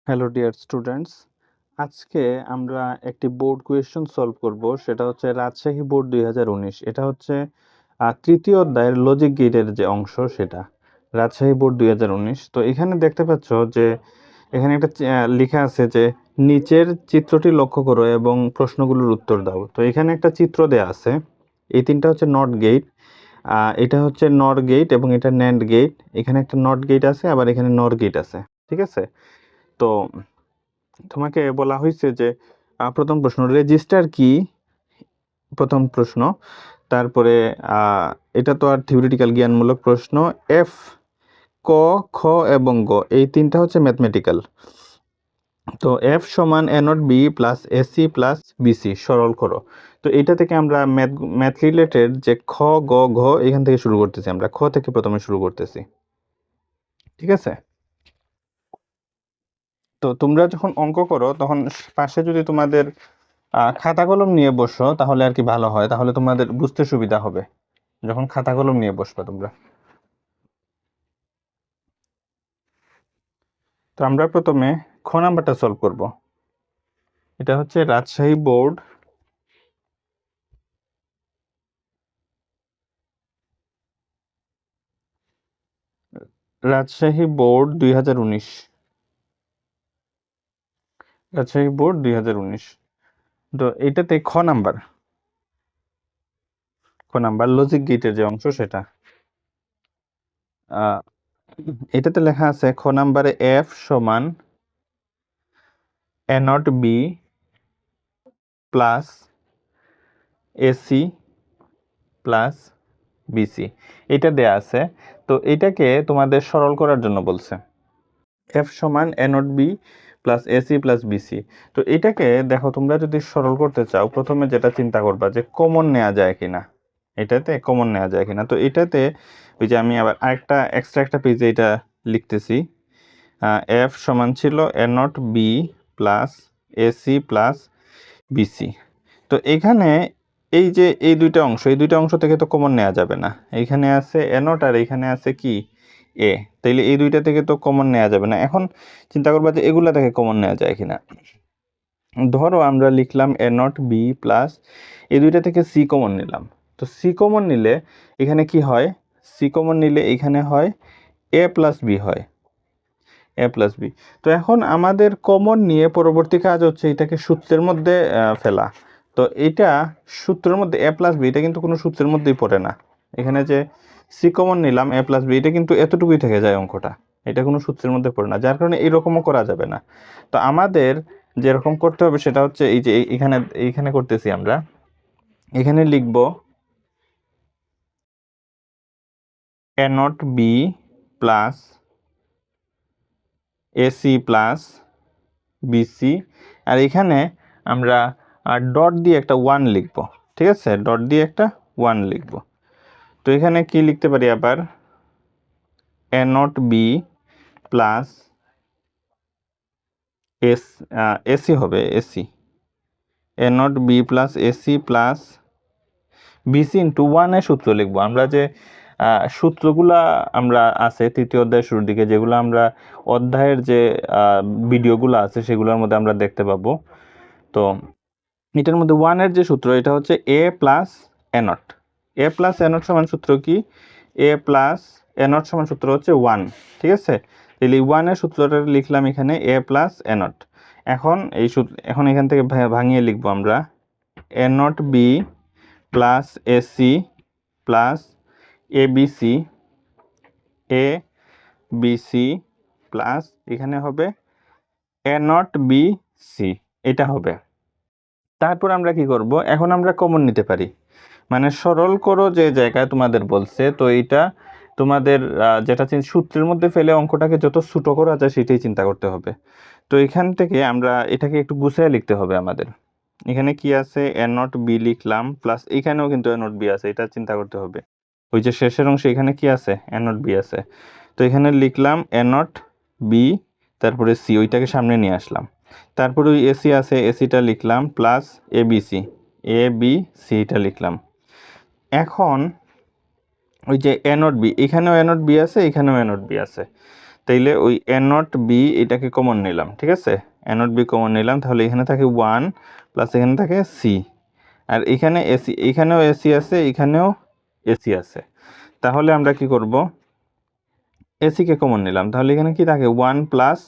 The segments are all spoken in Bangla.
হ্যালো ডিয়ার স্টুডেন্টস, আজকে আমরা একটি বোর্ড কোয়েশ্চেন সলভ করব। সেটা হচ্ছে রাজশাহী বোর্ড 2019। এটা হচ্ছে তৃতীয় অধ্যায়ের লজিক গেটের যে অংশ সেটা রাজশাহী বোর্ড 2019। তো এখানে দেখতে পাচ্ছ যে এখানে একটা লেখা আছে যে নিচের চিত্রটি লক্ষ্য করো এবং প্রশ্নগুলোর উত্তর দাও। তো এখানে একটা চিত্র দেয়া আছে। এই তিনটা হচ্ছে নট গেট, এটা হচ্ছে নর গেট এবং এটা ন্যান্ড গেট। এখানে একটা নট গেট আছে, আবার এখানে নর গেট আছে। ঠিক আছে? তো তোমাকে বলা হয়েছে যে প্রথম প্রশ্ন রেজিস্টার কি, প্রথম প্রশ্ন। তারপরে এটা তো আর থিওরিটিক্যাল জ্ঞানমূলক প্রশ্ন। এফ, ক, খ এবং গ এই তিনটা হচ্ছে ম্যাথমেটিক্যাল। তো এফ সমান A not B plus AC plus BC সরল করো। তো এটা থেকে আমরা ম্যাথ রিলেটেড যে খ, গ, ঘ এখান থেকে শুরু করতেছি। আমরা খ থেকে প্রথমে শুরু করতেছি। ঠিক আছে? তো তোমরা যখন অঙ্ক করো তখন পাশে যদি তোমাদের খাতা কলম নিয়ে বসো তাহলে আর কি ভালো হয়, তাহলে তোমাদের বুঝতে সুবিধা হবে যখন খাতা কলম নিয়ে বসবে তোমরা। তো আমরা প্রথমে খ নাম্বারটা সলভ করব। এটা হচ্ছে রাজশাহী বোর্ড 2019। রাজশাহী বোর্ড 2019। তো এটাতে খ নাম্বার লজিক গেটের যে অংশ সেটা। আহ, এটাতে লেখা আছে খ নাম্বারে এফ সমান A not B plus AC plus BC এটা দেয়া আছে। তো এটাকে তোমাদের সরল করার জন্য বলছে। এফ সমান A not B plus AC plus BC. তো এটাকে দেখো, তোমরা যদি সরল করতে চাও প্রথমে যেটা চিন্তা করবা যে কমন নেওয়া যায় কিনা, এটাতে কমন নেওয়া যায় কিনা। তো এটাতে ওই যে আমি আবার আরেকটা এক্সট্রা একটা পেজে এটা লিখতেছি। এফ সমান ছিল A not B plus AC plus BC. তো এখানে এই যে এই দুইটা অংশ থেকে তো কমন নেওয়া যাবে না। এইখানে আছে এ নট আর এইখানে আছে কি এ, তাইলে এই দুইটা থেকে তো কমন নেওয়া যাবে না। এখন চিন্তা করবা যে এগুলা থেকে কমন নেওয়া যায় কিনা। ধরো আমরা লিখলাম এ নট বি প্লাস এই দুইটা থেকে সি কমন নিলাম। তো সি কমন নিলে এখানে কি হয়, সি কমন নিলে এখানে হয় এ প্লাস বি হয়, এ প্লাস বি। তো এখন আমাদের কমন নিয়ে পরবর্তী কাজ হচ্ছে এটাকে সূত্রের মধ্যে ফেলা। তো এটা সূত্রের মধ্যে এ প্লাস বি এটা কিন্তু কোনো সূত্রের মধ্যেই পড়ে না। এখানে যে সি কমন নিলাম এ প্লাস বি এটা কিন্তু এতটুকুই থেকে যায় অঙ্কটা, এটা কোনো সূত্রের মধ্যে পড়ে না, যার কারণে এইরকমও করা যাবে না। তো আমাদের যেরকম করতে হবে সেটা হচ্ছে এই যে এইখানে করতেছি আমরা, এখানে লিখব A not B plus AC plus BC, আর এখানে আমরা ডট দিয়ে একটা 1 লিখব। ঠিক আছে, ডট দিয়ে একটা 1 লিখব। তো এখানে কি লিখতে পারি আবার, A not B plus AC হবে, AC A not B plus AC plus BC into 1 এর সূত্র লিখবো। আমরা যে সূত্রগুলা আমরা আছে তৃতীয় অধ্যায়ের শুরুর দিকে, যেগুলো আমরা অধ্যায়ের যে ভিডিওগুলো আছে সেগুলোর মধ্যে আমরা দেখতে পাবো। তো এটার মধ্যে 1 এর যে সূত্র এটা হচ্ছে A plus A not. A plus A not সমান সূত্র কি, এ প্লাস এ নট সমান সূত্র হচ্ছে 1। ঠিক আছে, তাহলে 1 এর সূত্রটা লিখলাম এখানে এ প্লাস এ নট। এখন এখান থেকে ভাঙিয়ে লিখবো আমরা A not B plus AC plus A BC, A BC plus এখানে হবে এ নট বি সি, এটা হবে। তারপর আমরা কি করব, এখন আমরা কমন নিতে পারি, মানে সরল করো যে জায়গায় তোমাদের বলছে। তো এইটা তোমাদের যেটা সূত্রের মধ্যে ফেলে অঙ্কটাকে যত ছোট করা যায় সেটাই চিন্তা করতে হবে। তো এখান থেকে আমরা এটাকে একটু গুছিয়ে লিখতে হবে আমাদের। এখানে কি আছে, এ নট বি লিখলাম প্লাস এখানেও কিন্তু এ নট বি আছে, এটা চিন্তা করতে হবে। ওই যে শেষের অংশে এখানে কি আছে, এ নট বি আছে। তো এখানে লিখলাম এ নট বি, তারপরে সি ওইটাকে সামনে নিয়ে আসলাম। তারপরে ওই এসি আছে, এসিটা লিখলাম plus A B C, A B সিটা লিখলাম। এখন ওই যে এ নট বি, এখানেও এ নট বি আছে, এখানেও এ নট বি আছে। তাইলে ওই এ নট বি এটাকে কমন নিলাম, ঠিক আছে, এ নট বি কমন নিলাম, তাহলে এখানে থাকে 1 প্লাস এখানে থাকে সি, আর এখানে এসি, এখানেও এসি আছে, এখানেও এসি আছে। তাহলে আমরা কি করব, এসিকে কমন নিলাম, তাহলে এখানে কি থাকে 1 প্লাস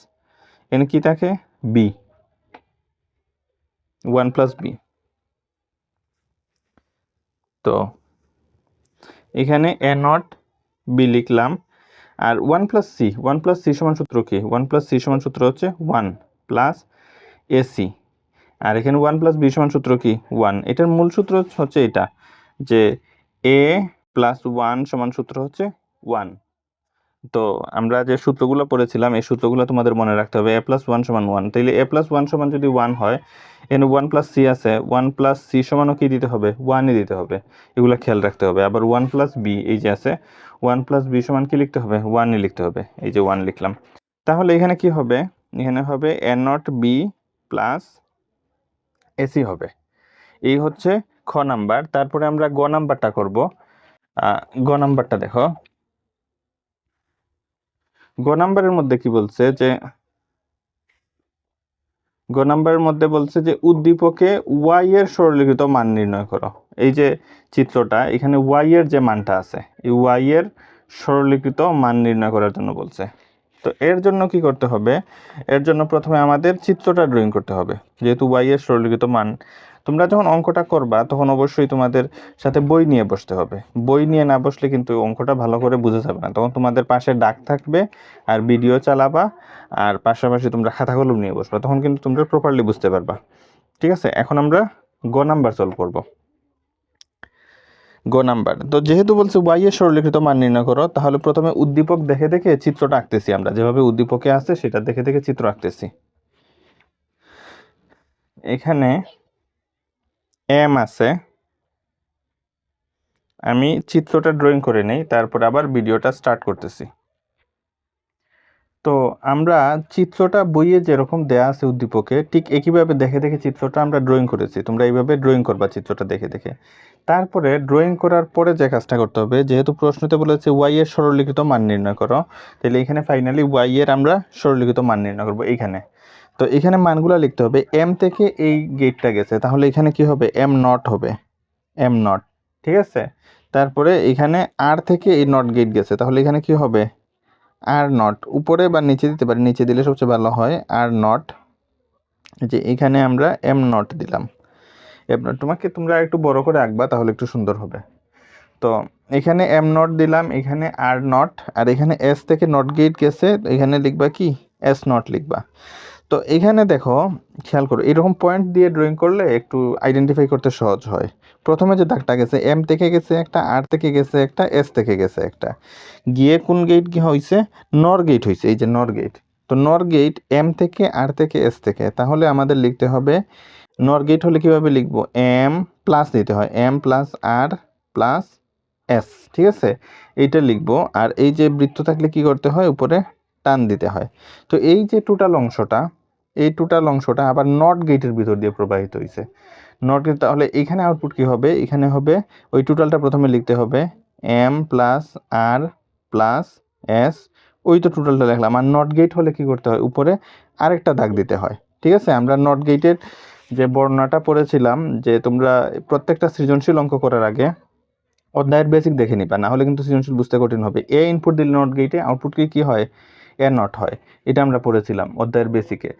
এখানে কি থাকে বি, 1 প্লাস বি। তো এখানে এ নট বি লিখলাম, আর 1 প্লাস সি, 1 প্লাস সি সমান সূত্র কি, 1 প্লাস সি সমান সূত্র হচ্ছে 1 প্লাস এসি, আর এখানে 1 প্লাস বি সমান সূত্র কি 1। এটার মূল সূত্র হচ্ছে এটা, যে এ প্লাস 1 সমান সূত্র হচ্ছে 1। তো আমরা যে সূত্রগুলো পড়েছিলাম এই সূত্রগুলো তোমাদের মনে রাখতে হবে, এ প্লাস 1 সমান 1, তাইলে এ প্লাস 1 সমান যদি 1 হয়, এখানে 1 প্লাস সি আছে, 1 প্লাস সি সমানও কি দিতে হবে 1ই দিতে হবে, এগুলো খেয়াল রাখতে হবে। আবার 1 প্লাস বি এই যে আছে, 1 প্লাস বি সমান কি লিখতে হবে 1ই লিখতে হবে, এই যে 1 লিখলাম। তাহলে এখানে কি হবে, এখানে হবে এ নট বি প্লাস এসি হবে, এই হচ্ছে খ নাম্বার। তারপরে আমরা গ নাম্বারটা করব। গ নাম্বারটা দেখো, গ নাম্বারের মধ্যে কি বলছে যে, গ নাম্বারের মধ্যে বলছে যে উদ্দীপকে ওয়াই এর সরলীকৃত মান নির্ণয় করো। এই যে চিত্রটা, এখানে ওয়াই এর যে মানটা আছে, এই ওয়াই এর সরলীকৃত মান নির্ণয় করার জন্য বলছে। তো এর জন্য কি করতে হবে, এর জন্য প্রথমে আমাদের চিত্রটা ড্রয়িং করতে হবে, যেহেতু ওয়াই এর সরলীকৃত মান। তোমরা যখন অঙ্কটা করবা তখন অবশ্যই তোমাদের সাথে বই নিয়ে বসতে হবে, বই নিয়ে না বসলে কিন্তু অঙ্কটা ভালো করে বোঝা যাবে না। তখন তোমাদের পাশে ডাক থাকবে আর ভিডিও চালাবা, আর পাশাপাশি তোমরা খাতা কলম নিয়ে বসবা, তখন কিন্তু তোমরা প্রপারলি বুঝতে পারবা। ঠিক আছে, এখন আমরা গ নাম্বার সলভ করব। গ নাম্বার, তো যেহেতু বলছে ওয়াই এর সরলীকৃত মান নির্ণয় করো, তাহলে প্রথমে উদ্দীপক দেখে দেখে চিত্রটা আঁকতেছি, আমরা যেভাবে উদ্দীপকে আছে সেটা দেখে দেখে চিত্র আঁকতেছি। এখানে এম আছে, আমি চিত্রটা ড্রয়িং করে নেই, তারপর আবার ভিডিওটা স্টার্ট করতেছি। তো আমরা চিত্রটা বইয়ে যেরকম দেয়া আছে উদ্দীপকে, ঠিক একইভাবে দেখে দেখে চিত্রটা আমরা ড্রয়িং করেছি। তোমরা এইভাবে ড্রয়িং করবা চিত্রটা দেখে দেখে। তারপরে ড্রয়িং করার পরে যে কাজটা করতে হবে, যেহেতু প্রশ্নতে বলেছে ওয়াই এর সরলীকৃত মান নির্ণয় করো, তাহলে এখানে ফাইনালি ওয়াই এর আমরা সরলীকৃত মান নির্ণয় করবো এইখানে। তো এখানে মানগুলো লিখতে হবে, এম থেকে এই গেটটা গেছে, তাহলে এখানে কি হবে এম নট হবে, এম নট, ঠিক আছে। তারপরে এখানে আর থেকে এই নট গেট গেছে, তাহলে এখানে কি হবে আর নট, উপরে বা নিচে দিতে পারি, নিচে দিলে সবচেয়ে ভালো হয়, আর নট, যে এখানে আমরা এম নট দিলাম। এম নট তোমাকে তোমরা একটু বড় করে আঁকবা তাহলে একটু সুন্দর হবে। তো এখানে এম নট দিলাম, এখানে আর নট, আর এখানে এস থেকে নট গেট গেছে, এখানে লিখবা কি এস নট লিখবা। তো এখানে দেখো, খেয়াল করো, এরকম পয়েন্ট দিয়ে ড্রয়িং করলে একটু আইডেন্টিফাই করতে সহজ হয়। প্রথমে যে দাগটা গেছে, এম থেকে গেছে একটা, আর থেকে গেছে একটা, এস থেকে গেছে একটা, গিয়ে কোন গেট কি হয়েছে নর গেট হয়েছে, এই যে নর গেট। তো নর গেট এম থেকে, আর থেকে, এস থেকে, তাহলে আমাদের লিখতে হবে নর গেট হলে কিভাবে লিখবো, এম প্লাস দিতে হয়, M plus R plus S, ঠিক আছে, এইটা লিখবো। আর এই যে বৃত্ত থাকলে কি করতে হয় উপরে টান দিতে হয়। তো এই যে টোটাল অংশটা, এই টোটাল অংশটা আবার নট গেটের ভিতর দিয়ে প্রবাহিত হয়েছে, নট গেট। তাহলে এখানে আউটপুট কি হবে, এখানে হবে ওই টোটালটা প্রথমে লিখতে হবে M plus R plus S, ওই তো টোটালটা লিখলাম। আর নট গেট হলে কি করতে হয় উপরে আরেকটা দাগ দিতে হয়, ঠিক আছে। আমরা নট গেটের যে বর্ণনাটা পড়েছিলাম, যে তোমরা প্রত্যেকটা সৃজনশীল অঙ্ক করার আগে অধ্যায়ের বেসিক দেখে নিবা, না হলে কিন্তু সৃজনশীল বুঝতে কঠিন হবে। এ ইনপুট দিলে নট গেটে আউটপুট কি হয় এ নট হয়, এটা আমরা পড়েছিলাম অধ্যায়ের বেসিকে।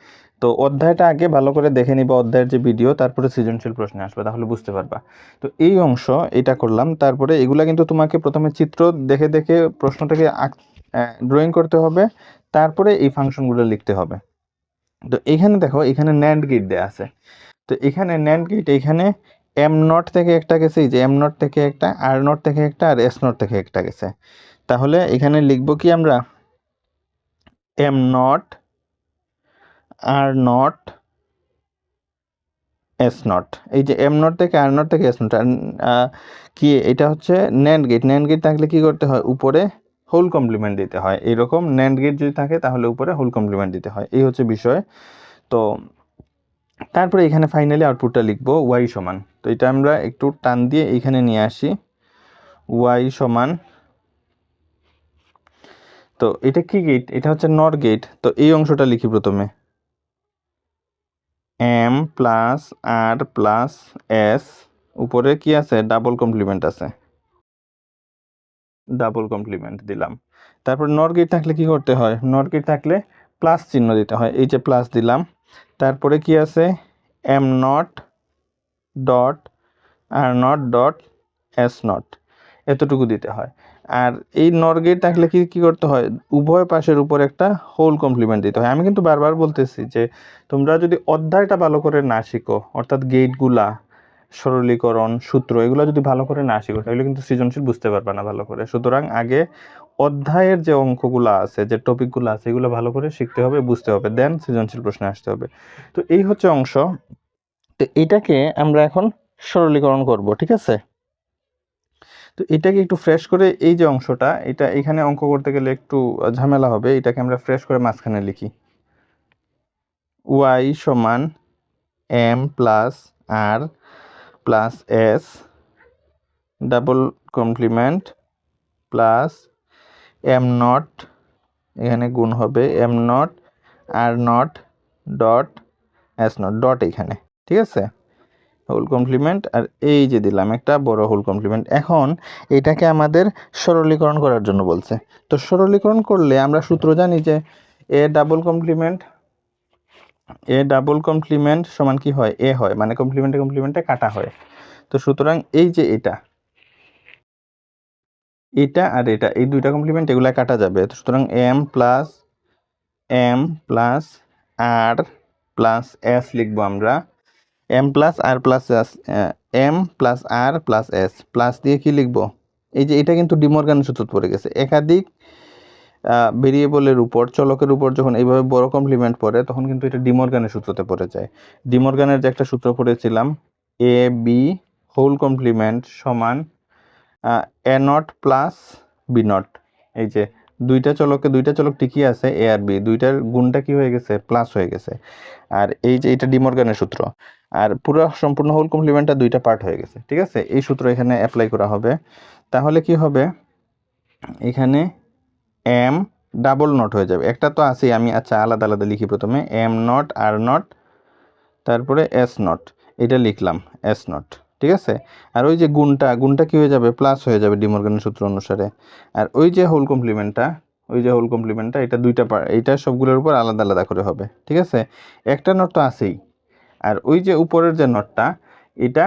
তো অধ্যায়টা আগে ভালো করে দেখে নিবা, অধ্যায়ের যে ভিডিও, তারপরে সৃজনশীল প্রশ্নে আসবে, তাহলে বুঝতে পারবা। তো এই অংশ এটা করলাম। তারপরে এগুলা কিন্তু তোমাকে প্রথমে চিত্র দেখে দেখে প্রশ্ন থেকে ড্রয়িং করতে হবে, তারপরে এই ফাংশনগুলো লিখতে হবে। তো এখানে দেখো, এখানে ন্যান্ড গেট দেয়া আছে। তো এখানে ন্যান্ড গেট, এখানে এম নট থেকে একটা গেছে, এই যে এম নট থেকে একটা, আর নট থেকে একটা, আর এস নট থেকে একটা গেছে। তাহলে এখানে লিখবো কি আমরা M not, R not, S not, এই যে এম নট থেকে আর নট থেকে এস নট। কি এটা হচ্ছে ন্যান্ড গেট, ন্যান্ড গেট থাকলে কি করতে হয় উপরে হোল কমপ্লিমেন্ট দিতে হয়, এইরকম ন্যান্ড গেট যদি থাকে তাহলে উপরে হোল কমপ্লিমেন্ট দিতে হয়, এই হচ্ছে বিষয়। তো তারপরে এখানে ফাইনালি আউটপুটটা লিখবো ওয়াই সমান, তো এটা আমরা একটু টান দিয়ে এখানে নিয়ে আসি, ওয়াই সমান, তো এটা কি গেট? এটা হচ্ছে নট গেট। তো এই অংশটা লিখি প্রথমে, M plus R plus S, উপরে কি আছে? ডাবল কমপ্লিমেন্ট আছে, ডাবল কমপ্লিমেন্ট দিলাম। তারপর নট গেট থাকলে কি করতে হয়? নট গেট থাকলে প্লাস চিহ্ন দিতে হয়, এই যে প্লাস দিলাম। তারপরে কি আছে? M not dot R not dot S not, এতটুকু দিতে হয়। আর এই নট গেট থাকলে কি কি করতে হয়? উভয় পাশের উপর একটা হোল কমপ্লিমেন্ট দিতে হয়। আমি কিন্তু বারবার বলতেছি যে তোমরা যদি অধ্যায়টা ভালো করে না শিখো, অর্থাৎ গেটগুলা, সরলীকরণ, সূত্র, এগুলো যদি ভালো করে না শিখো তাহলে কিন্তু সৃজনশীল বুঝতে পারবে না ভালো করে। সুতরাং আগে অধ্যায়ের যে অঙ্কগুলো আছে, যে টপিকগুলো আছে, এগুলো ভালো করে শিখতে হবে, বুঝতে হবে, দেন সৃজনশীল প্রশ্নে আসতে হবে। তো এই হচ্ছে অংশ। তো এটাকে আমরা এখন সরলীকরণ করব, ঠিক আছে? তো এটাকে একটু ফ্রেশ করে, এই যে অংশটা, এটা এখানে অঙ্ক করতে গেলে একটু ঝামেলা হবে, এটাকে আমরা ফ্রেশ করে মাঝখানে লিখি। y সমান m plus R plus S double complement plus M not, এখানে গুণ হবে M not R not dot S not dot এখানে, ঠিক আছে? হোল কমপ্লিমেন্ট, আর এই যে দিলাম একটা বড় হোল কমপ্লিমেন্ট। এখন এটাকে আমাদের সরলীকরণ করার জন্য বলছে। তো সরলীকরণ করলে আমরা সূত্র জানি যে এ ডাবল কমপ্লিমেন্ট সমান কি হয়? এ হয়, মানে কমপ্লিমেন্টে কাটা হয়। তো সুতরাং এই যে এটা আর এটা, এই দুইটা কমপ্লিমেন্ট, এগুলা কাটা যাবে। সুতরাং M plus R plus S লিখবো আমরা। M plus R plus S, M plus R plus S, plus দিয়ে কি লিখবো? এই যে এটা কিন্তু ডিমর্গানের সূত্র পড়ে গেছে। একাধিক ভেরিয়েবলের উপর, চলকের উপর যখন এইভাবে বড় কমপ্লিমেন্ট পড়ে তখন কিন্তু এটা ডিমর্গানের সূত্রতে পড়ে যায়। ডিমর্গানের যে একটা সূত্র পড়েছিলাম, এ বি হোল কমপ্লিমেন্ট সমান A not plus B not. এই যে দুইটা চলক ঠিকই আছে, এ আর বি, দুইটার গুণটা কি হয়ে গেছে? প্লাস হয়ে গেছে। আর এই যে এটা ডিমর্গানের সূত্র, আর পুরো সম্পূর্ণ হোল কমপ্লিমেন্টটা দুইটা পার্ট হয়ে গেছে, ঠিক আছে? এই সূত্র এখানে অ্যাপ্লাই করা হবে। তাহলে কি হবে? এখানে এম ডাবল নট হয়ে যাবে, একটা তো আছেই, আমি আচ্ছা আলাদা আলাদা লিখি প্রথমে, এম নট আর নট তারপরে এস নট, এটা লিখলাম এস নট, ঠিক আছে? আর ওই যে গুণটা কি হয়ে যাবে? প্লাস হয়ে যাবে ডিমর্গানের সূত্র অনুসারে। আর ওই যে হোল কমপ্লিমেন্টটা এটা দুইটা পার্ট, এইটা সবগুলোর উপর আলাদা আলাদা করে হবে, ঠিক আছে? একটা নট তো আছেই, আর ওই যে উপরের যে নটটা, এটা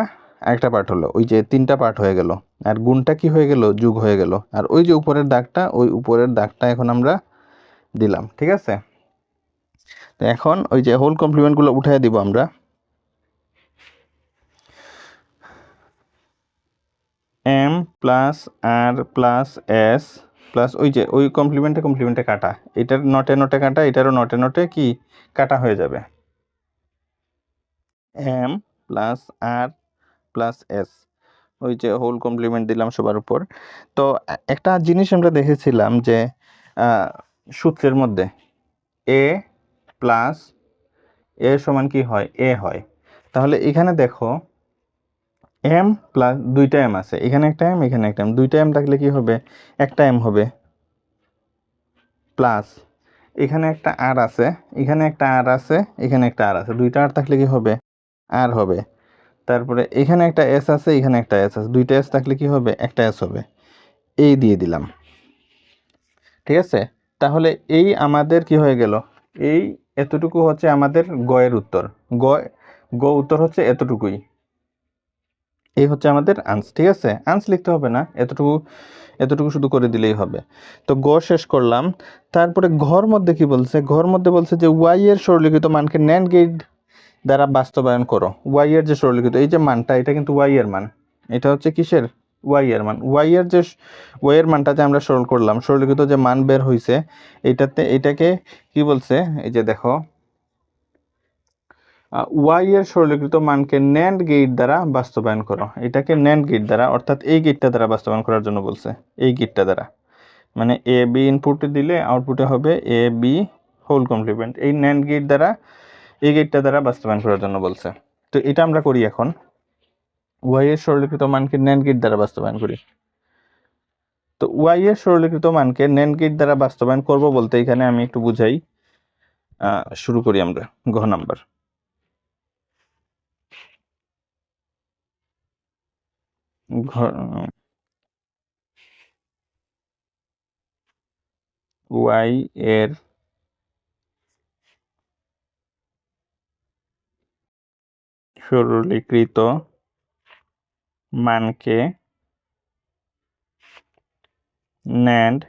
একটা পার্ট হলো, ওই যে তিনটা পার্ট হয়ে গেল। আর গুণটা কি হয়ে গেল? যোগ হয়ে গেল। আর ওই যে উপরের দাগটা, ওই উপরের দাগটা এখন আমরা দিলাম, ঠিক আছে? তো এখন ওই যে হোল কমপ্লিমেন্টগুলো উঠাই দিব আমরা। M plus R plus S plus ওই যে ওই কমপ্লিমেন্টে কাটা, এটার নটে কাটা, এটারও নটে কি কাটা হয়ে যাবে। M plus R plus S, ওই যে হোল কমপ্লিমেন্ট দিলাম সবার উপর। তো একটা জিনিস আমরা দেখেছিলাম যে সূত্রের মধ্যে এ প্লাস এ সমান কি হয়? এ হয়। তাহলে এখানে দেখো এম প্লাস দুইটা এম আছে, এখানে একটা এম, এখানে একটা এম, দুইটা এম থাকলে কি হবে? একটা এম হবে, প্লাস এখানে একটা আর আছে, এখানে একটা আর আছে, এখানে একটা আর আছে, দুইটা আর থাকলে কি হবে? আর হবে। তারপরে এখানে একটা এস আছে, এখানে একটা এস আছে, দুইটা এস থাকলে কি হবে? একটা এস হবে। এই দিয়ে দিলাম, ঠিক আছে? তাহলে এই আমাদের কি হয়ে গেল? এই এতটুকু হচ্ছে আমাদের গয়ের উত্তর। গ উত্তর হচ্ছে এতটুকুই। এই হচ্ছে আমাদের আনস, ঠিক আছে? আনস লিখতে হবে না, এতটুকু শুধু করে দিলেই হবে। তো গ শেষ করলাম। তারপরে ঘর মধ্যে কি বলছে? ঘর মধ্যে বলছে যে ওয়াই এর সরলীকৃত মানকে ন্যান্ড গেট দ্বারা বাস্তবায়ন করো। ওয়াই এর যে সরলীকৃত, এই যে মানটা, এটা কিন্তু ওয়াই এর মান, এটা হচ্ছে কিসের? ওয়াই এর মান। ওয়াই এর মানটা যে আমরা সরল করলাম, সরলীকৃত যে মান বের হয়েছে, এটাকে কি বলছে? এই যে দেখো, ওয়াই এর সরলীকৃত মানকে ন্যান্ড গেট দ্বারা বাস্তবায়ন করো। এটাকে ন্যান্ড গেট দ্বারা, অর্থাৎ এই গেটটা দ্বারা বাস্তবায়ন করার জন্য বলছে, এই গেটটা দ্বারা, মানে এ বি ইনপুটে দিলে আউটপুটে হবে এ বি হোল কমপ্লিমেন্ট, এই ন্যান্ড গেট দ্বারা, এই গেটটা দ্বারা বাস্তবায়ন করার জন্য বলছে। তো এটা আমরা করি এখন, ওয়াই এর সরলীকৃত মানকে ন্যান্ড গেট দ্বারা বাস্তবায়ন করি। তো ওয়াই এর সরলীকৃত মানকে NAND গেট দ্বারা বাস্তবায়ন করব বলতে এখানে আমি একটু বুঝাই। শুরু করি আমরা ঘ নাম্বার। ওয়াই এর সরলীকৃত মানকে NAND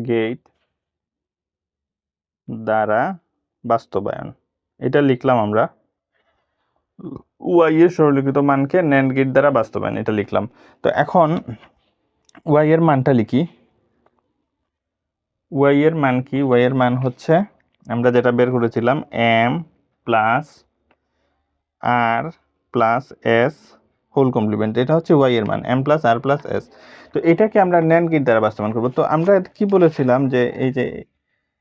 গেট দ্বারা বাস্তবায়ন, এটা লিখলাম আমরা। ওয়াই এর সরলীকৃত মানকে NAND গেট দ্বারা বাস্তবায়ন, এটা লিখলাম। তো এখন ওয়াই এর মানটা লিখি। ওয়াই এর মান কি? ওয়াই এর মান হচ্ছে আমরা যেটা বের করেছিলাম M plus R plus S whole complement, এটা হচ্ছে ওয়াই এর মান M plus R plus S. তো এটাকে আমরা NAND গেট দ্বারা বাস্তবায়ন করবো। তো আমরা কি বলেছিলাম যে এই যে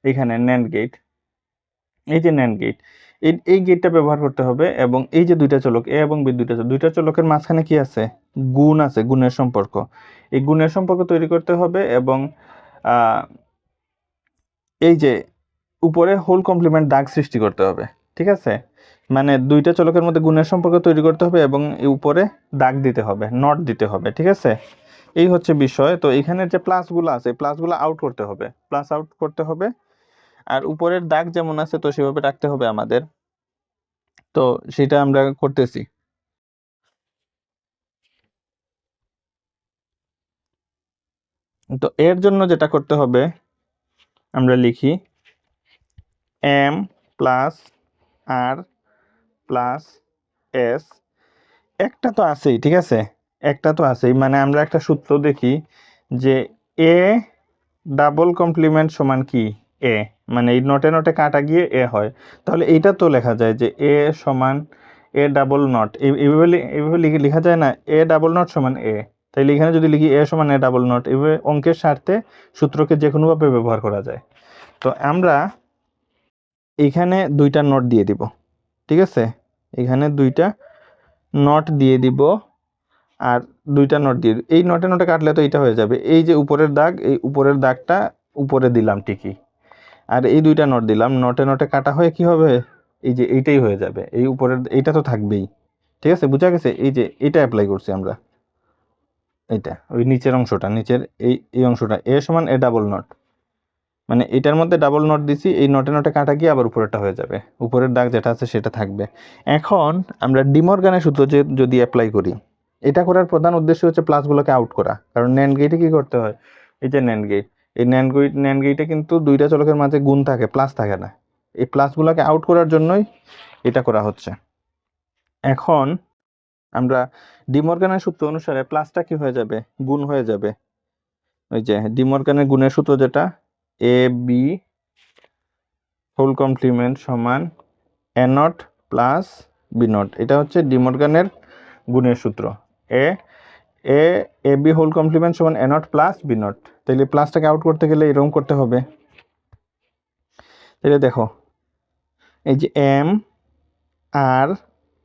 এখানে NAND গেট, এই যে NAND গেট, এই গেটটা ব্যবহার করতে হবে এবং এই যে দুইটা চলক এ এবং বি, দুইটা চলকের মাঝখানে কি আছে? গুণ আছে, গুণের সম্পর্ক। এই গুণের সম্পর্ক তৈরি করতে হবে এবং এই যে উপরে হোল কমপ্লিমেন্ট দাগ সৃষ্টি করতে হবে, ঠিক আছে? মানে দুইটা চলকের মধ্যে গুণের সম্পর্ক তৈরি করতে হবে এবং এই উপরে দাগ দিতে হবে, নট দিতে হবে, ঠিক আছে? এই হচ্ছে বিষয়। তো এখানে যে প্লাসগুলো আছে, প্লাসগুলো আউট করতে হবে, প্লাস আউট করতে হবে। আর উপরের দাগ যেমন আছে তো সেভাবে রাখতে হবে আমাদের। তো সেটা আমরা করতেছি। তো এর জন্য যেটা করতে হবে আমরা লিখি M plus R plus S, একটা তো আছেই, ঠিক আছে? একটা তো আছেই, মানে আমরা একটা সূত্র দেখি যে এ ডাবল কমপ্লিমেন্ট সমান কি? এ, মানে এই নটে নটে কাটা গিয়ে এ হয়। তাহলে এইটা তো লেখা যায় যে এ সমান এ ডাবল নট, এইভাবে লেখা যায় না? এ ডাবল নট সমান এ। তাইলে এখানে যদি লিখি এ সমান এ ডাবল নট, এইভাবে অঙ্কের স্বার্থে সূত্রকে যে কোনোভাবে ব্যবহার করা যায়। তো আমরা এইখানে দুইটা নট দিয়ে দিব, ঠিক আছে? এখানে দুইটা নট দিয়ে দিব আর দুইটা নট দিয়ে, এই নটে নটে কাটলে তো এটা হয়ে যাবে। এই যে উপরের দাগ, এই উপরের দাগটা উপরে দিলাম ঠিকই, আর এই দুইটা নট দিলাম, নটে নটে কাটা হয়ে কি হবে? এই যে এইটাই হয়ে যাবে, এই উপরের এইটা তো থাকবেই, ঠিক আছে? বুঝা গেছে? এই যে এটা অ্যাপ্লাই করছি আমরা, এইটা ওই নিচের অংশটা, নিচের এই অংশটা এ সমান এ ডাবল নট, মানে এটার মধ্যে ডাবল নট দিছি, এই নটে নটে কাটা গিয়ে আবার উপরেরটা হয়ে যাবে, উপরের দাগ যেটা আছে সেটা থাকবে। এখন আমরা ডিমর্গানের সূত্র যদি অ্যাপ্লাই করি, এটা করার প্রধান উদ্দেশ্য হচ্ছে প্লাসগুলোকে আউট করা। কারণ NAND গেটে কি করতে হয়? এই যে NAND গেট, এই NAND গেটে কিন্তু দুইটা চলকের মাঝে গুণ থাকে, প্লাস থাকে না। এই প্লাসগুলোকে আউট করার জন্যই এটা করা হচ্ছে। এখন আমরা ডিমর্গানের সূত্র অনুসারে প্লাসটা কি হয়ে যাবে? গুণ হয়ে যাবে। ওই যে ডিমর্গানের গুণের সূত্র যেটা এ বি হোল কমপ্লিমেন্ট সমান A not plus B not, এটা হচ্ছে ডিমর্গানের গুণের সূত্র। এ এ এ বি হোল কমপ্লিমেন্ট সমান A not plus B not. তাহলে প্লাসটাকে আউট করতে গেলে এরকম করতে হবে। তাহলে দেখো এই যে এম আর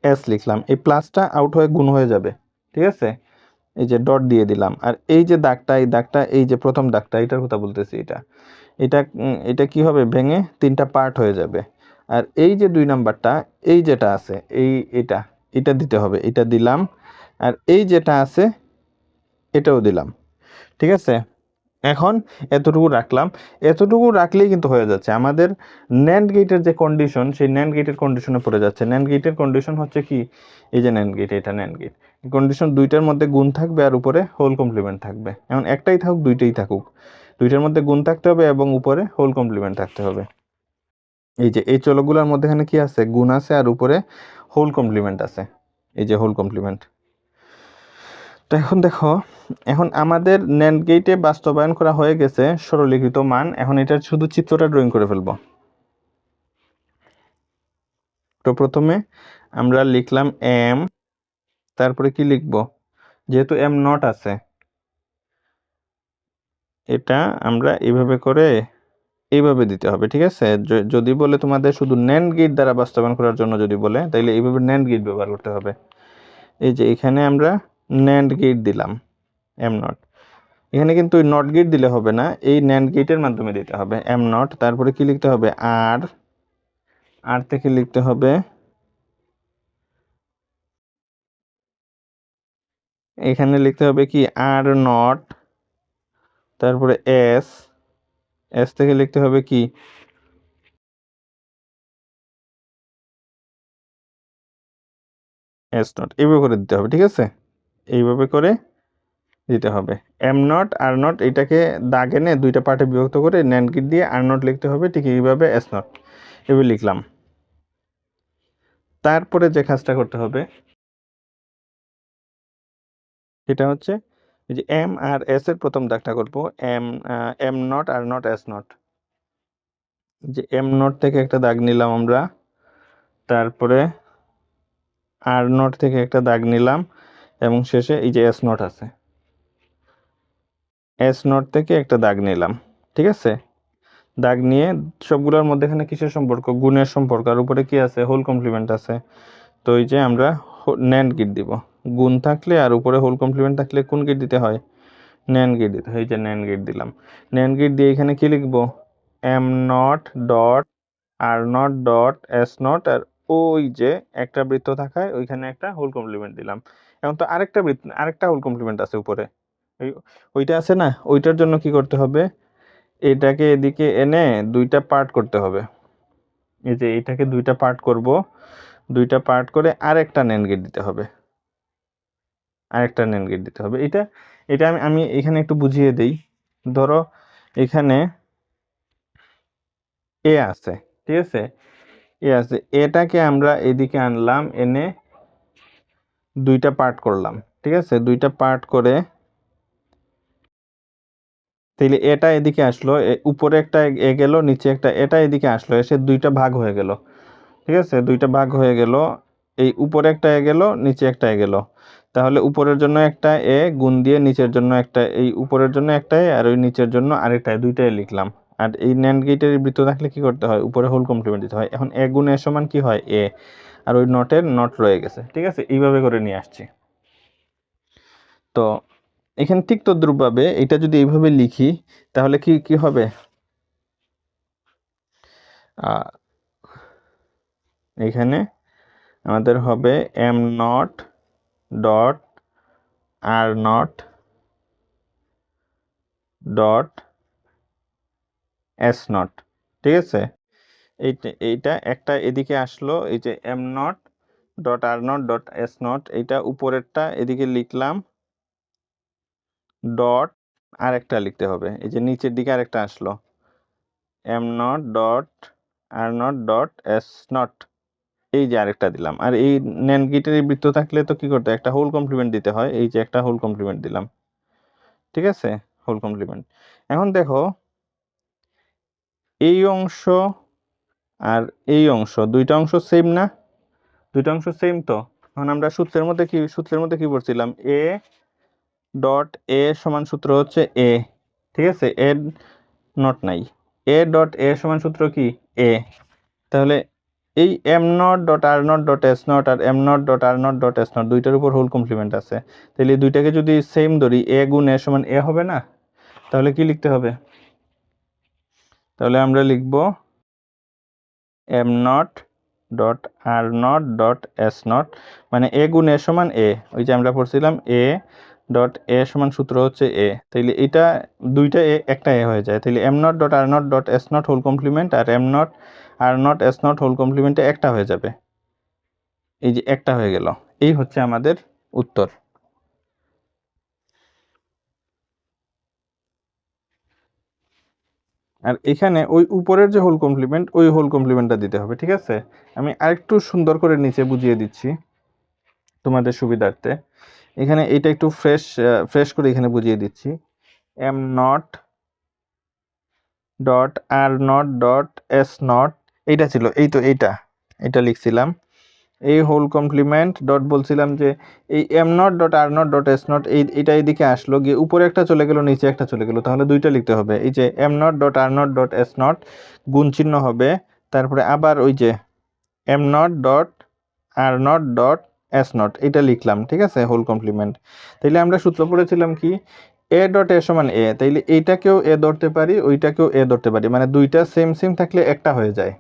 এস লিখলাম, এই প্লাসটা আউট হয়ে গুণ হয়ে যাবে, ঠিক আছে? এই যে ডট দিয়ে দিলাম, আর এই যে দাগটা, এই দাগটা, এই যে প্রথম দাগটা, এটার কথা বলতেছি, এটা কি হবে? ভেঙে তিনটা পার্ট হয়ে যাবে। আর এই যে দুই নাম্বারটা, এই যেটা আছে, এটা দিতে হবে, এটা দিলাম। আর এই যেটা আছে এটাও দিলাম, ঠিক আছে? এখন এতটুকু রাখলাম, এতটুকু রাখলেই কিন্তু হয়ে যাচ্ছে আমাদের NAND গেটের যে কন্ডিশন, সেই NAND গেটের কন্ডিশনে পড়ে যাচ্ছে। NAND গেটের কন্ডিশন হচ্ছে কি? এই যে NAND গেট, এটা NAND গেট কন্ডিশন, দুইটার মধ্যে গুণ থাকবে আর উপরে হোল কমপ্লিমেন্ট থাকবে। এখন একটাই থাকুক দুইটাই থাকুক, দুইটার মধ্যে গুণ থাকতে হবে এবং উপরে হোল কমপ্লিমেন্ট থাকতে হবে। এই যে এই চলকগুলোর মধ্যেখানে কি আছে? গুণ আছে আর উপরে হোল কমপ্লিমেন্ট আছে, এই যে হোল কমপ্লিমেন্ট। তো এখন দেখো, এখন আমাদের NAND গেটে বাস্তবায়ন করা হয়ে গেছে সরলীকৃত মান। এখন এটার শুধু চিত্রটা ড্রয়িং করে ফেলবো। তো প্রথমে আমরা লিখলাম এম, তারপরে কি লিখব? যেহেতু এম নট আছে, এটা আমরা এইভাবে করে এইভাবে দিতে হবে, ঠিক আছে? যদি বলে তোমাদের শুধু NAND গেট দ্বারা বাস্তবায়ন করার জন্য যদি বলে, তাইলে এইভাবে NAND গেট ব্যবহার করতে হবে। এই যে এখানে আমরা ন্যান্ড গেট দিলাম এম নট। এখানে কিন্তু ওই নট গেট দিলে হবে না, এই ন্যান্ড গেটের মাধ্যমে দিতে হবে এম নট। তারপরে কি লিখতে হবে আর, আর থেকে লিখতে হবে এখানে লিখতে হবে কি আর নট, তারপরে এস, এস থেকে লিখতে হবে কি এস নট। এইভাবে করে দিতে হবে, ঠিক আছে, এইভাবে করে দিতে হবে। এম নট আর নট এটাকে দাগ এনে দুইটা পার্টে বিভক্ত করে ন্যান্ড গেট দিয়ে আর নট লিখতে হবে, ঠিক এইভাবে এস নট এভাবে লিখলাম। তারপরে যে কাজটা করতে হবে সেটা হচ্ছে এই যে এম আর এস এর প্রথম দাগটা করব, M not R not S not. যে এম নট থেকে একটা দাগ নিলাম আমরা, তারপরে আর নট থেকে একটা দাগ নিলাম, এবং শেষে এই যে এস নট আছে, এস নট থেকে একটা দাগ নিলাম, ঠিক আছে। দাগ নিয়ে সবগুলোর মধ্যেখানে কিসের সম্পর্ক, গুণের সম্পর্ক, আর উপরে কি আছে হোল কমপ্লিমেন্ট আছে। তো এই যে আমরা ন্যান্ড গেট দিব, গুণ থাকলে আর উপরে হোল কমপ্লিমেন্ট থাকলে কোন গেট দিতে হয়, ন্যান্ড গেট দিতে হয়। এই যে ন্যান্ড গেট দিলাম, ন্যান্ড গেট দিয়ে এখানে কি লিখবো M not dot R not dot S not, আর ওই যে একটা বৃত্ত থাকায় ওইখানে একটা হোল কমপ্লিমেন্ট দিলাম। এখন তো আরেকটা হোল কমপ্লিমেন্ট আছে উপরে, ওইটা আছে না, ওইটার জন্য কি করতে হবে, এটাকে এদিকে এনে দুইটা পার্ট করতে হবে। এই যে এটাকে দুইটা পার্ট করব, দুইটা পার্ট করে আরেকটা ন্যান্ড গেট দিতে হবে, আরেকটা ন্যান্ড গেট দিতে হবে। এটা এটা আমি এখানে একটু বুঝিয়ে দেই। ধরো এখানে এ আছে, ঠিক আছে, এ আছে, এটাকে আমরা এদিকে আনলাম, এনে দুইটা পার্ট করলাম, ঠিক আছে, দুইটা পার্ট করে তাইলে এটা এদিকে আসলো, উপরে একটা এ গেল, নিচে একটা এটা এদিকে আসলো, এসে দুইটা ভাগ হয়ে গেল, ঠিক আছে, দুইটা ভাগ হয়ে গেল, এই উপরে একটা এ গেল, নিচে একটা এ গেল। তাহলে উপরের জন্য একটা এ গুণ দিয়ে নিচের জন্য একটা, এই উপরের জন্য একটা এ আর ওই নিচের জন্য আরেকটা এ, দুইটাই লিখলাম। আর এই ন্যান্ড গেটের বৃত্ত থাকলে কি করতে হয়, উপরে হোল কমপ্লিমেন্ট দিতে হয়। এখন এ গুণ এ সমান কি হয় এ, আর ওই নটের নট রয়ে গেছে, ঠিক আছে, এইভাবে করে নিয়ে আসছি। তো এখানে ঠিক তদ্রুপভাবে এটা যদি এইভাবে লিখি তাহলে কি কি হবে, এখানে আমাদের হবে M not dot R not dot S not, ঠিক আছে। এইটা একটা এদিকে আসলো, এই যে M not dot R not dot S not, এইটা উপরেরটা এদিকে লিখলাম, ডট আরেকটা লিখতে হবে, এই যে নিচের দিকে আরেকটা আসলো, M not dot R not dot S not, এই যে আরেকটা দিলাম। আর এই ন্যান্ড গেটের বৃত্ত থাকলে তো কি করতে হয়, একটা হোল কমপ্লিমেন্ট দিতে হয়, এই যে একটা হোল কমপ্লিমেন্ট দিলাম, ঠিক আছে, হোল কমপ্লিমেন্ট। এখন দেখো এই অংশ আর এই অংশ, দুইটা অংশ সেম না, দুইটা অংশ সেম। তো এখন আমরা সূত্রের মধ্যে কি পড়ছিলাম, এ ডট এ সমান সূত্র হচ্ছে এ, ঠিক আছে, এ নট নাই, এ ডট এ সমান সূত্র কি এ। তাহলে এই M not dot R not dot S not আর M not dot R not dot S not দুইটার উপর হোল কমপ্লিমেন্ট আছে, তাহলে এই দুইটাকে যদি সেম ধরি, এ গুণ এ সমান এ হবে না, তাহলে কি লিখতে হবে, তাহলে আমরা লিখব M not dot R not dot S not, মানে এ গুণ এ সমান এ, ওই যে আমরা পড়ছিলাম এ ডট এ সমান সূত্র হচ্ছে এ, তাইলে এটা দুইটা এ একটা এ হয়ে যায়, তাইলে M not dot R not dot S not whole complement আর M not R not S not whole কমপ্লিমেন্টে একটা হয়ে যাবে, এই যে একটা হয়ে গেল। এই হচ্ছে আমাদের উত্তর। আর এখানে ওই উপরের যে হোল কমপ্লিমেন্ট, ওই হোল কমপ্লিমেন্টটা দিতে হবে, ঠিক আছে। আমি আরেকটু সুন্দর করে নিচে বুঝিয়ে দিচ্ছি তোমাদের সুবিধার্থে। এখানে এটা একটু ফ্রেশ করে এখানে বুঝিয়ে দিচ্ছি, M not dot R not dot S not, এইটা ছিল, এই তো এইটা লিখছিলাম, এই হোল কমপ্লিমেন্ট ডট বলছিলাম যে এই M not dot R not dot S not, এইটা এইদিকে আসলো, গিয়ে উপরে একটা চলে গেল, নিচে একটা চলে গেল, তাহলে দুইটা লিখতে হবে। এই যে M not dot R not dot S not গুণ চিহ্ন হবে, তারপরে আবার ওই যে M not dot R not dot S not, এটা লিখলাম, ঠিক আছে, হোল কমপ্লিমেন্ট। তাইলে আমরা সূত্র পড়েছিলাম কি, এ ডট এ সমান এ, তাইলে এইটাকেও এ ধরতে পারি, ওইটাকেও এ ধরতে পারি, মানে দুইটা সেম সেম থাকলে একটা হয়ে যায়।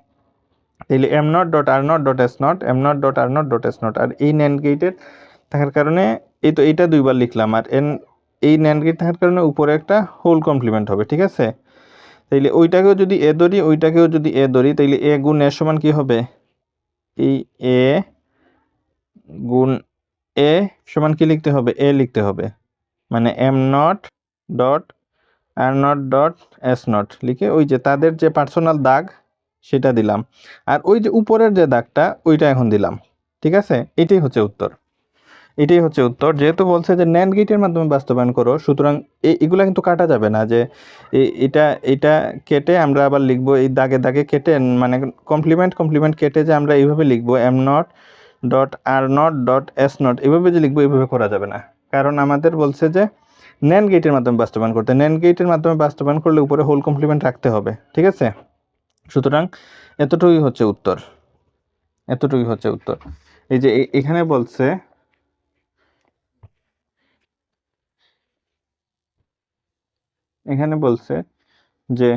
তাইলে M not dot R not dot S not, M not dot R not dot S not. আর এই ন্যান্ড গেটের থাকার কারণে এই তো এইটা দুইবার লিখলাম, আর এই ন্যান্ড গেট থাকার কারণে উপরে একটা হোল কমপ্লিমেন্ট হবে, ঠিক আছে। তাইলে ওইটাকেও যদি এ ধরি, ওইটাকেও যদি এ ধরি, তাইলে এ গুণ এ সমান কি হবে, এই এ গুণ এ সমান কি লিখতে হবে, এ লিখতে হবে, মানে M not dot R not dot S not লিখে ওই যে তাদের যে পার্সোনাল দাগ সেটা দিলাম, আর ওই যে উপরের যে দাগটা ওইটা এখন দিলাম, ঠিক আছে। এটাই হচ্ছে উত্তর, এটাই হচ্ছে উত্তর। যেহেতু বলছে যে ন্যান্ড গেটের মাধ্যমে বাস্তবায়ন করো, সুতরাং এগুলা কিন্তু কাটা যাবে না, যে এটা এটা কেটে আমরা আবার লিখবো এই দাগে দাগে কেটে, মানে কমপ্লিমেন্ট কমপ্লিমেন্ট কেটে যে আমরা এইভাবে লিখবো M not dot R not dot S not, এভাবে যে লিখবো এইভাবে করা যাবে না, কারণ আমাদের বলছে যে ন্যান্ড গেটের মাধ্যমে বাস্তবায়ন করতে। ন্যান্ড গেটের মাধ্যমে বাস্তবায়ন করলে উপরে হোল কমপ্লিমেন্ট রাখতে হবে, ঠিক আছে। সুতরাং এতটুকুই হচ্ছে উত্তর, এতটুকুই হচ্ছে উত্তর। এই যে এখানে বলছে, এখানে বলছে যে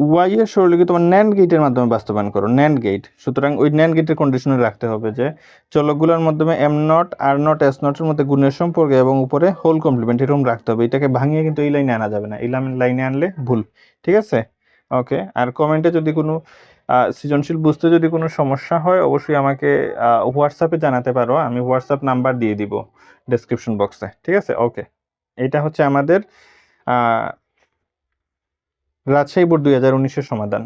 ওয়াই এর সরলীকে তোমার ন্যান্ড গেটের মাধ্যমে বাস্তবায়ন করো, ন্যান্ড গেট। সুতরাং ওই ন্যান্ড গেটের কন্ডিশনে রাখতে হবে যে চলকগুলোর মাধ্যমে M not R not S নটের মধ্যে গুণের সম্পর্ক এবং উপরে হোল কমপ্লিমেন্ট এরকম রাখতে হবে। এটাকে ভাঙিয়ে কিন্তু এই লাইনে আনা যাবে না, এই লাইনে আনলে ভুল, ঠিক আছে। ওকে, আর কমেন্টে যদি কোনো সৃজনশীল বুঝতে যদি কোনো সমস্যা হয় অবশ্যই আমাকে হোয়াটসঅ্যাপে জানাতে পারো, আমি হোয়াটসঅ্যাপ নাম্বার দিয়ে দিব ডেসক্রিপশন বক্সে, ঠিক আছে। ওকে, এটা হচ্ছে আমাদের রাজশাহী বোর্ড 2019-এর সমাধান।